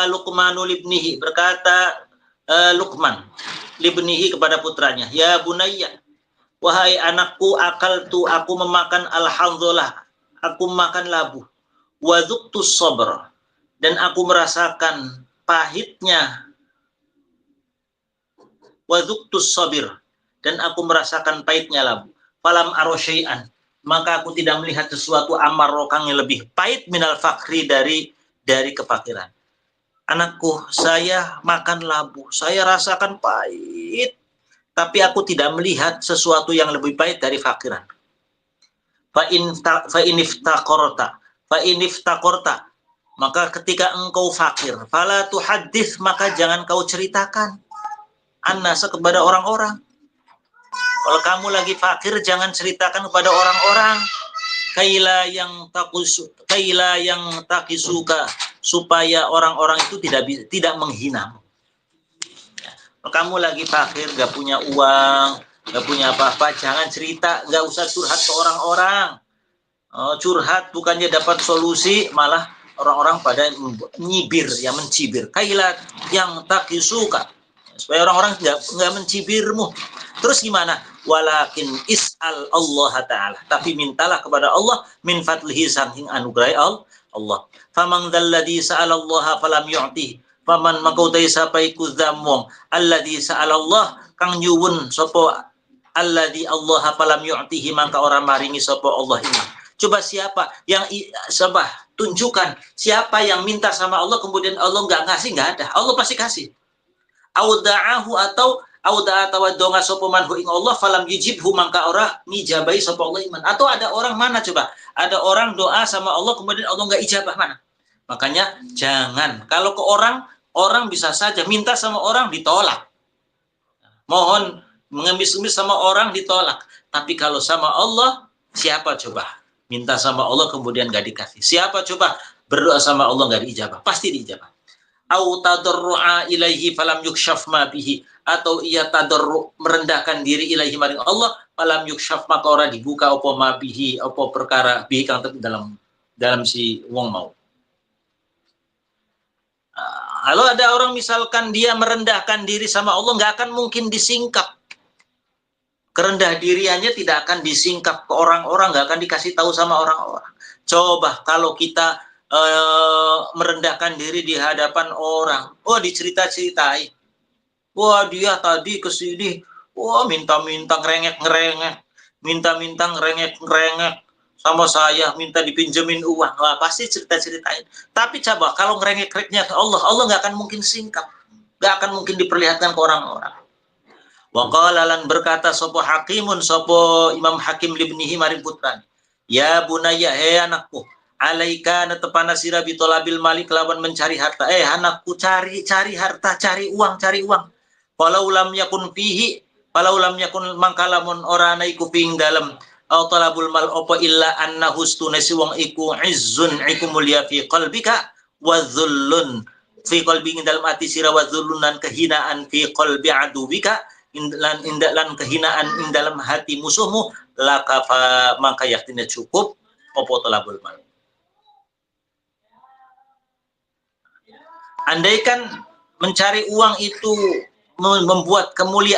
Luqmanu libnihi, berkata Luqman libnihi kepada putranya, ya bunayya, wahai anakku, aku memakan alhamdulillah, aku makan labu, wa dzuktus sabr, dan aku merasakan pahitnya, wa dzuktus sabir, dan aku merasakan pahitnya labu. Falam arosyai'an, maka aku tidak melihat sesuatu amarokang yang lebih pahit minal fakri, dari kefakiran. Anakku, saya makan labu, saya rasakan pahit, tapi aku tidak melihat sesuatu yang lebih pahit dari fakiran. Fa iniftaqorta, maka ketika engkau fakir, fala tuhaddits, maka jangan kau ceritakan annasa kepada orang-orang. Kalau kamu lagi fakir, jangan ceritakan kepada orang-orang. Kaila yang takisuka, supaya orang-orang itu tidak menghinamu. Kalau kamu lagi fakir, gak punya uang, gak punya apa-apa, jangan cerita, gak usah curhat ke orang-orang. Curhat bukannya dapat solusi, malah orang-orang pada nyibir, ya mencibir. Kaila yang takisuka, supaya orang-orang nggak mencibirmu. Terus gimana? Walakin is'al Allah Ta'ala, tapi mintalah kepada Allah min fadlihi, saking anugerah Allah. Faman dzalladzi sa'alallaha falam yu'tih, faman makautai sapai kudzamwong alladzi sa'alallah, kang nyuwun sapa alladzi Allah falam yu'tihi, maka orang maringi sapa Allah ini. Coba siapa yang tunjukkan siapa yang minta sama Allah kemudian Allah nggak ngasih, nggak ada. Allah pasti kasih. Auda'ahu atau donga sapa manhu ing Allah falam yujibhu, mangka ora ngijabahi sapa Allah iman. Atau ada orang mana coba? Ada orang doa sama Allah kemudian Allah enggak ijabah, mana? Makanya jangan, kalau ke orang bisa saja minta sama orang ditolak. Mohon mengemis-emis sama orang ditolak. Tapi kalau sama Allah, siapa coba? Minta sama Allah kemudian enggak dikasih. Siapa coba berdoa sama Allah enggak diijabah? Pasti diijabah. Au tadarru'a ilaihi falam yukshaf ma bihi, atau ia tadarru, merendahkan diri ilaihi maring Allah, falam yukshaf, maka ora dibuka apa ma bihi, apa perkara bihi kang dalam si wong mau. Kalau ada orang misalkan dia merendahkan diri sama Allah, nggak akan mungkin disingkap. Kerendah diriannya tidak akan disingkap ke orang-orang, nggak akan dikasih tahu sama orang-orang. Coba kalau kita merendahkan diri di hadapan orang, dicerita-ceritai, wah dia tadi kesini, wah minta-minta ngerengek-ngerengek, minta-minta ngerengek-ngerengek sama saya, minta dipinjemin uang, wah pasti cerita-ceritain. Tapi coba kalau ngerengek-ngerengeknya ke Allah, Allah nggak akan mungkin singkap, nggak akan mungkin diperlihatkan ke orang-orang. Wa qala, lan berkata sapa hakimun, sapa Imam Hakim libnihi maring putrane, ya bunayya, he anakku, alaika netepana sira bitolabil malik, lawan mencari harta. Anakku, cari harta, cari uang. Walau lam yakun fihi, walau lam yakun, mangkalamun ora ana iku ping dalem au talabul mal apa illa annahu stunasi wong iku izzun, iku mulia fi qalbika, wa dhullun fi qalbi, ing dalem ati sira, wa dhullunan, kehinaan fi qalbi aduwika, lan kehinaan ing dalam hati musuhmu, lakafa, maka yaktinya cukup apa talabul mal. Andaikan mencari uang itu membuat kemuliaan